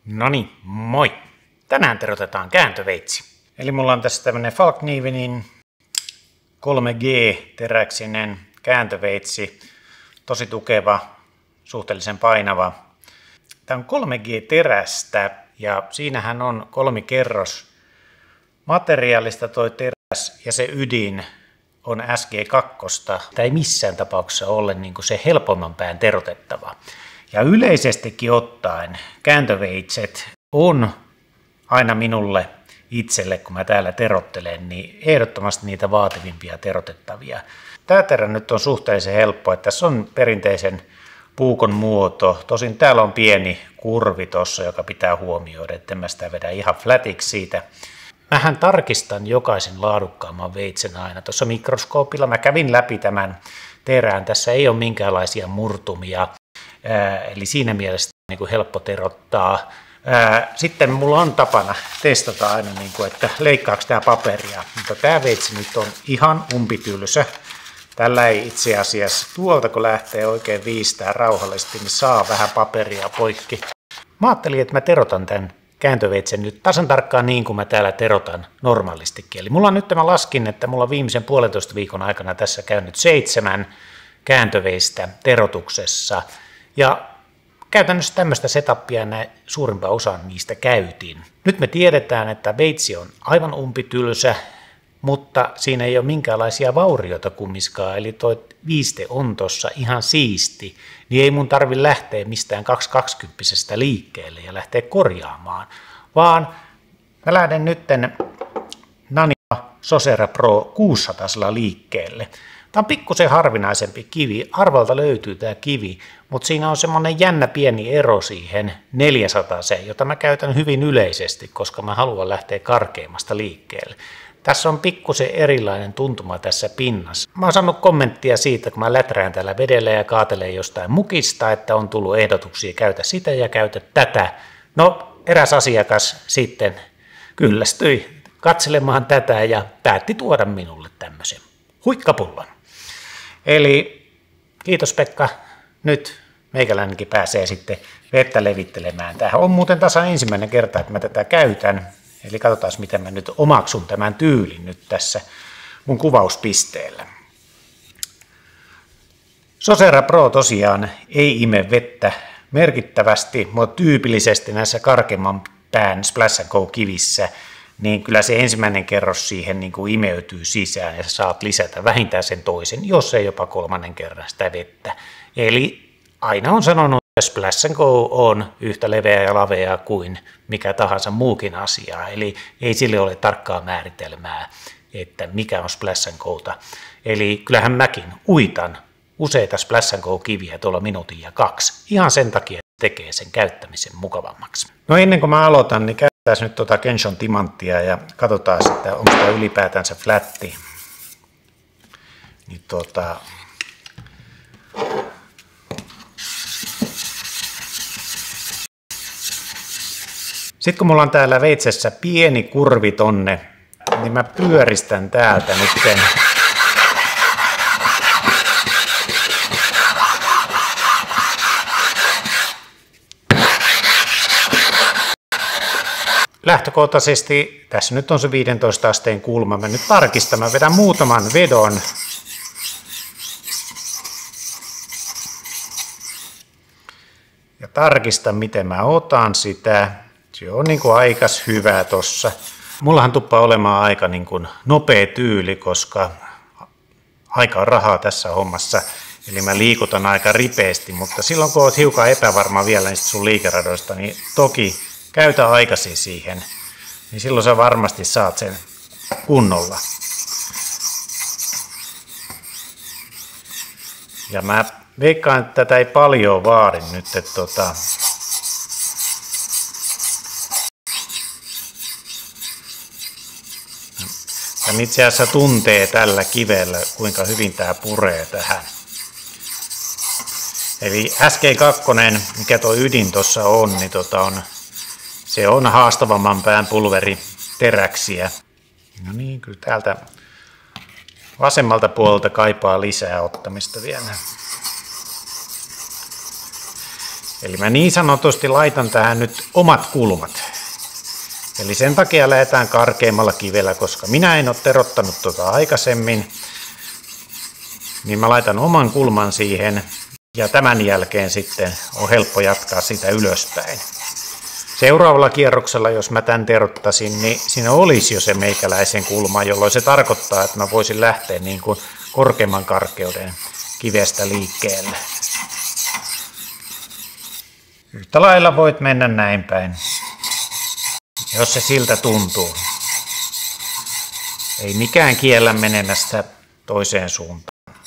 Noniin, moi! Tänään terotetaan kääntöveitsi. Eli mulla on tässä tämmönen Falknivenin 3G-teräksinen kääntöveitsi. Tosi tukeva, suhteellisen painava. Tämä on 3G-terästä ja siinähän on 3 kerros materiaalista toi teräs ja se ydin on SG2. Tämä ei missään tapauksessa ole niin kuin se helpomman pään terotettava. Ja yleisestikin ottaen kääntöveitset on aina minulle itselle, kun mä täällä terottelen, niin ehdottomasti niitä vaativimpia terotettavia. Tämä terä nyt on suhteellisen helppo, että tässä on perinteisen puukon muoto. Tosin täällä on pieni kurvi tuossa, joka pitää huomioida, että mä sitä vedä ihan flatiksi siitä. Mähän tarkistan jokaisen laadukkaamman veitsen aina. Tuossa mikroskoopilla mä kävin läpi tämän terään. Tässä ei ole minkäänlaisia murtumia. Eli siinä mielessä niin kuin helppo terottaa. Sitten mulla on tapana testata aina, että leikkaako tämä paperia. Mutta tämä veitsi nyt on ihan umpitylsä. Tällä ei itse asiassa tuolta, kun lähtee oikein viistää rauhallisesti, niin saa vähän paperia poikki. Mä ajattelin, että mä terotan tämän kääntöveitsen nyt tasan tarkkaan niin kuin mä täällä terotan normaalistikin. Eli mulla on nyt, mä laskin, että mulla on viimeisen 1,5 viikon aikana tässä käynyt 7 kääntöveistä terotuksessa. Ja käytännössä tämmöistä setupia suurimpaan osaan niistä käytiin. Nyt me tiedetään, että veitsi on aivan umpitylsä, mutta siinä ei ole minkäänlaisia vaurioita kumminkaan, eli tuo viiste on tuossa ihan siisti, niin ei mun tarvi lähteä mistään 220 liikkeelle ja lähteä korjaamaan, vaan mä lähden nytten Nania Socera Pro 600 liikkeelle. Tämä on pikkusen harvinaisempi kivi, arvalta löytyy tämä kivi, mutta siinä on semmoinen jännä pieni ero siihen 400, jota mä käytän hyvin yleisesti, koska mä haluan lähteä karkeimmasta liikkeelle. Tässä on pikkusen erilainen tuntuma tässä pinnassa. Mä oon saanut kommenttia siitä, kun mä läträän täällä vedellä ja kaatelen jostain mukista, että on tullut ehdotuksia, käytä sitä ja käytä tätä. No, eräs asiakas sitten kyllästyi katselemaan tätä ja päätti tuoda minulle tämmöisen huikkapullon. Eli kiitos Pekka, nyt meikäläinenkin pääsee sitten vettä levittelemään. Tämähän on muuten tasan ensimmäinen kerta, että mä tätä käytän. Eli katsotaan, miten mä nyt omaksun tämän tyylin nyt tässä mun kuvauspisteellä. Socera Pro tosiaan ei ime vettä merkittävästi, mutta tyypillisesti näissä karkeimman pään Splash & Go -kivissä, niin kyllä se ensimmäinen kerros siihen niin kuin imeytyy sisään ja sä saat lisätä vähintään sen toisen, jos ei jopa 3. kerran sitä vettä. Eli aina on sanonut, että Splash & Go on yhtä leveä ja lavea kuin mikä tahansa muukin asia. Eli ei sille ole tarkkaa määritelmää, että mikä on Splash & Gota. Eli kyllähän mäkin uitan useita Splash & Go -kiviä tuolla 1 minuutin ja 2. Ihan sen takia, että tekee sen käyttämisen mukavammaksi. No ennen kuin mä aloitan, niin käytetään nyt tuota Kenshon timanttia ja katsotaan, että onko tämä ylipäätänsä flatti. Niin sitten kun mulla on täällä veitsessä pieni kurvi tonne, niin mä pyöristän täältä nytten. Lähtökohtaisesti tässä nyt on se 15 asteen kulma. Mä nyt tarkistan, mä vedän muutaman vedon. Ja tarkistan, miten mä otan sitä. Se on niin kuin aikas hyvä tossa. Mullahan tuppaa olemaan aika niin kuin nopea tyyli, koska aika on rahaa tässä hommassa. Eli mä liikutan aika ripeästi, mutta silloin kun oot hiukan epävarma vielä niistä sun liikeradoista, niin toki käytä aikasi siihen. Niin silloin sä varmasti saat sen kunnolla. Ja mä veikkaan, että tätä ei paljon vaadi nyt, että ja itse asiassa tuntee tällä kivellä, kuinka hyvin tämä puree tähän. Eli SG2, mikä tuo ydin tuossa on, niin se on haastavamman pään pulveriteräksiä. No niin, kyllä täältä vasemmalta puolelta kaipaa lisää ottamista vielä. Eli mä niin sanotusti laitan tähän nyt omat kulmat. Eli sen takia lähdetään karkeammalla kivellä, koska minä en ole terottanut tuota aikaisemmin. Niin mä laitan oman kulman siihen ja tämän jälkeen sitten on helppo jatkaa sitä ylöspäin. Seuraavalla kierroksella, jos mä tämän terottaisin, niin siinä olisi jo se meikäläisen kulma, jolloin se tarkoittaa, että mä voisin lähteä niin kuin korkeamman karkeuden kivestä liikkeelle. Yhtä lailla voit mennä näin päin, jos se siltä tuntuu. Ei mikään kiellä menemästä toiseen suuntaan.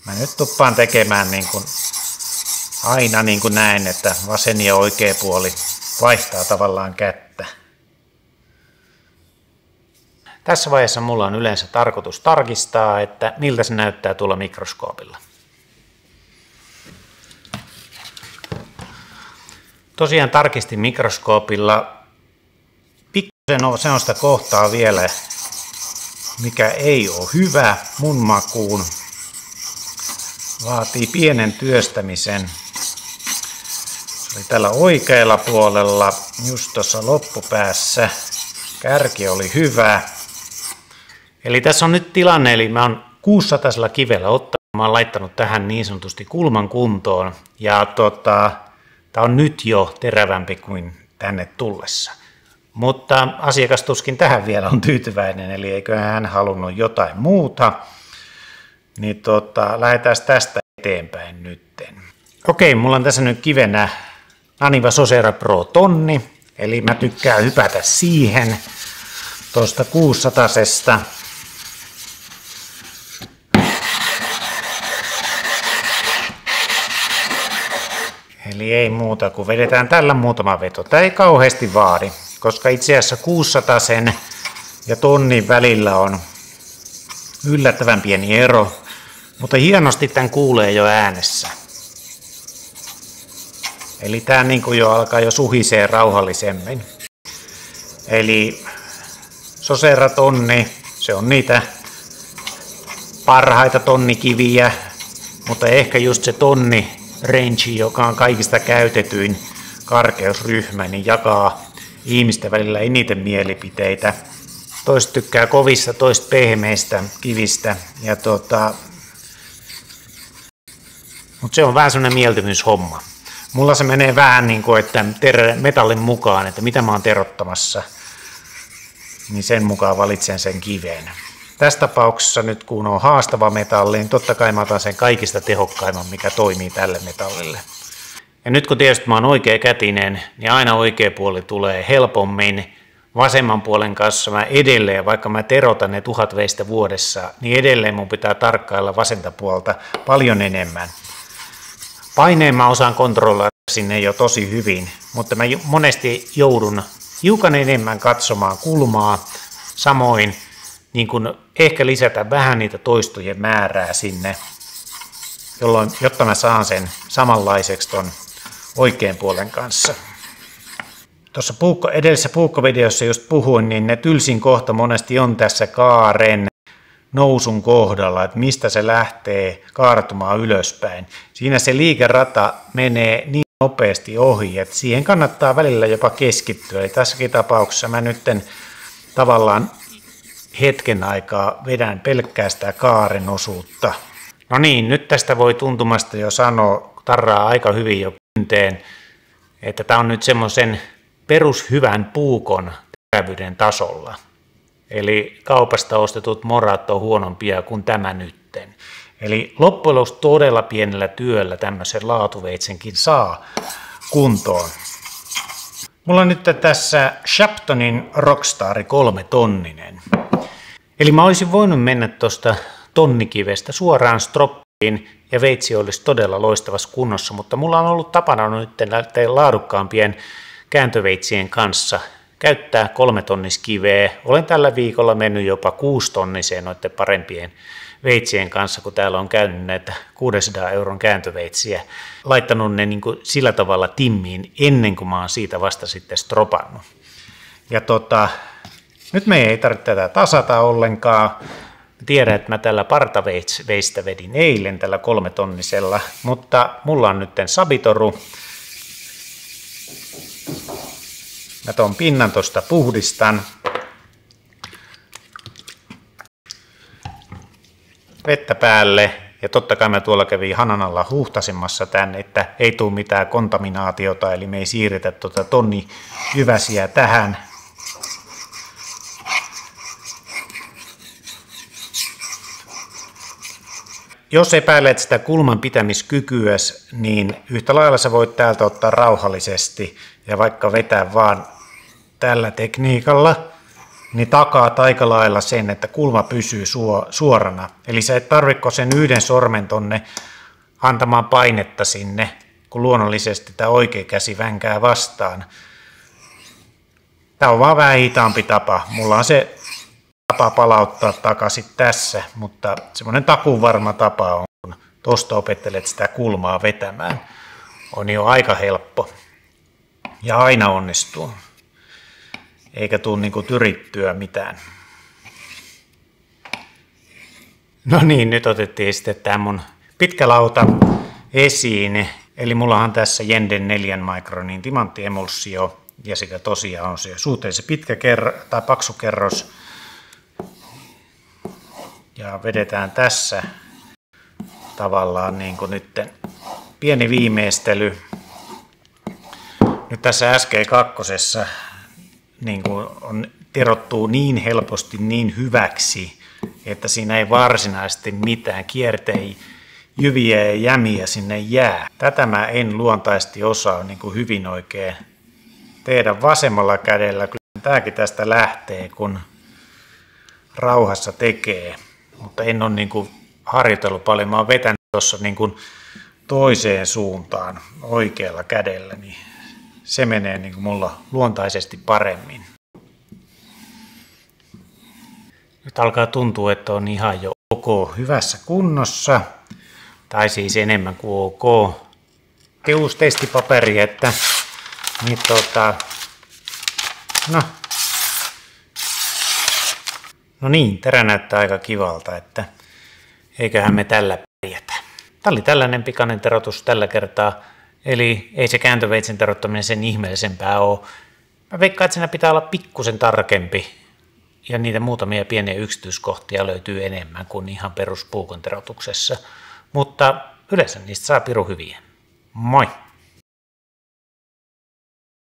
Mä nyt tuppaan tekemään niin kuin aina niin kuin näin, että vasen ja oikea puoli vaihtaa tavallaan kättä. Tässä vaiheessa mulla on yleensä tarkoitus tarkistaa, että miltä se näyttää tuolla mikroskoopilla. Tosiaan tarkistin mikroskoopilla. Pikkusen on sellaista kohtaa vielä, mikä ei ole hyvä mun makuun. Vaatii pienen työstämisen. Se oli tällä oikealla puolella, just tuossa loppupäässä. Kärki oli hyvä. Eli tässä on nyt tilanne, eli mä oon 600 kivellä ottanut. Mä oon laittanut tähän niin sanotusti kulman kuntoon. Ja tää on nyt jo terävämpi kuin tänne tullessa. Mutta asiakas tuskin tähän vielä on tyytyväinen, eli eiköhän hän halunnut jotain muuta. Niin lähdetään tästä eteenpäin nytten. Okei, mulla on tässä nyt kivenä Naniva Socera Pro tonni, eli mä tykkään hypätä siihen tuosta 600-sesta. Eli ei muuta kuin vedetään tällä muutama veto. Tämä ei kauheasti vaadi, koska itse asiassa 600-sen ja tonnin välillä on yllättävän pieni ero, mutta hienosti tämän kuulee jo äänessä. Eli tämä niin kuin jo alkaa jo suhisee rauhallisemmin. Eli Socera tonni, se on niitä parhaita tonnikiviä, mutta ehkä just se tonni range, joka on kaikista käytetyin karkeusryhmä, niin jakaa ihmisten välillä eniten mielipiteitä. Toiset tykkää kovista, toiset pehmeistä kivistä. Mutta se on vähän semmoinen mieltymyshomma. Mulla se menee vähän niin kuin, että metallin mukaan, että mitä mä oon terottamassa, niin sen mukaan valitsen sen kiveen. Tässä tapauksessa nyt kun on haastava metalli, niin totta kai mä otan sen kaikista tehokkaimman, mikä toimii tälle metallille. Ja nyt kun tietysti mä oon oikeakätinen, niin aina oikea puoli tulee helpommin. Vasemman puolen kanssa mä edelleen, vaikka mä terotan ne 1000 veistä vuodessa, niin edelleen mun pitää tarkkailla vasenta puolta paljon enemmän. Paineen mä osaan kontrolloida sinne jo tosi hyvin, mutta mä monesti joudun hiukan enemmän katsomaan kulmaa, samoin niin kun ehkä lisätä vähän niitä toistojen määrää sinne, jotta mä saan sen samanlaiseksi ton oikean puolen kanssa. Tuossa edellisessä puukkovideossa just puhuin, niin ne tylsin kohta monesti on tässä kaaren nousun kohdalla, että mistä se lähtee kaartumaan ylöspäin. Siinä se liikerata menee niin nopeasti ohi, että siihen kannattaa välillä jopa keskittyä. Eli tässäkin tapauksessa mä nytten tavallaan hetken aikaa vedän pelkkää sitä kaaren osuutta. No niin, nyt tästä voi tuntumasta jo sanoa, tarraa aika hyvin jo kynteen, että tämä on nyt semmoisen perushyvän puukon terävyyden tasolla. Eli kaupasta ostetut morat on huonompia kuin tämä nytten. Eli loppujen lopuksi todella pienellä työllä tämmöisen laatuveitsenkin saa kuntoon. Mulla on nyt tässä Shaptonin Rockstar 3 tonninen. Eli mä olisin voinut mennä tuosta tonnikivestä suoraan stroppiin ja veitsi olisi todella loistavassa kunnossa, mutta mulla on ollut tapana nyt laadukkaampien kääntöveitsien kanssa käyttää 3-tonniskiveä. Olen tällä viikolla mennyt jopa 6-tonniseen noiden parempien veitsien kanssa, kun täällä on käynyt näitä 600 € kääntöveitsiä, laittanut ne niin kuin sillä tavalla timmiin ennen kuin mä oon siitä vasta sitten stropannut. Ja nyt me ei tarvitse tätä tasata ollenkaan. Tiedän, että mä tällä partaveistä vedin eilen tällä 3-tonnisella, mutta mulla on nyt sabitoru Mä tuon pinnan tuosta puhdistan. Vettä päälle. Ja totta kai mä tuolla kävin hanan alla huhtasimassa tän, että ei tule mitään kontaminaatiota, eli me ei siirretä tonni jyväsiä tähän. Jos epäilet sitä kulman pitämiskykyä, niin yhtä lailla sä voit täältä ottaa rauhallisesti ja vaikka vetää vaan tällä tekniikalla, niin takaa aika lailla sen, että kulma pysyy suorana. Eli sä et tarvitse sen yhden sormen tonne antamaan painetta sinne, kun luonnollisesti tämä oikea käsi vänkää vastaan. Tämä on vaan vähän hitaampi tapa. Mulla on se tapa palauttaa takaisin tässä, mutta semmoinen takuvarma tapa on, kun tuosta opettelet sitä kulmaa vetämään. On jo aika helppo ja aina onnistuu. Eikä tule niinku tyrittyä mitään. No niin, nyt otettiin sitten tämä mun pitkä lauta esiin. Eli mullahan tässä Jenden 4 mikronin timanttiemulsio ja sitä tosiaan on se suhteellisen pitkä tai paksu kerros. Ja vedetään tässä tavallaan niin kuin nyt pieni viimeistely. Nyt tässä SG2 niin kuin tirottuu niin helposti niin hyväksi, että siinä ei varsinaisesti mitään kiertei, jyviä ja jämiä sinne jää. Tätä mä en luontaisesti osaa niin kuin hyvin oikein tehdä vasemmalla kädellä. Kyllä tämäkin tästä lähtee, kun rauhassa tekee. Mutta en ole niin kuin harjoitellut paljon. Mä oon vetänyt tuossa niin kuin toiseen suuntaan oikealla kädellä, niin se menee niin kuin mulla luontaisesti paremmin. Nyt alkaa tuntua, että on ihan jo ok hyvässä kunnossa. Tai siis enemmän kuin ok. Uusi testipaperi, että niin no niin, terä näyttää aika kivalta, että eiköhän me tällä pärjätä. Tämä oli tällainen pikainen terotus tällä kertaa, eli ei se kääntöveitsen terottaminen sen ihmeellisempää ole. Mä veikkaan, että siinä pitää olla pikkusen tarkempi ja niitä muutamia pieniä yksityiskohtia löytyy enemmän kuin ihan peruspuukon terotuksessa, mutta yleensä niistä saa pirun hyviä. Moi!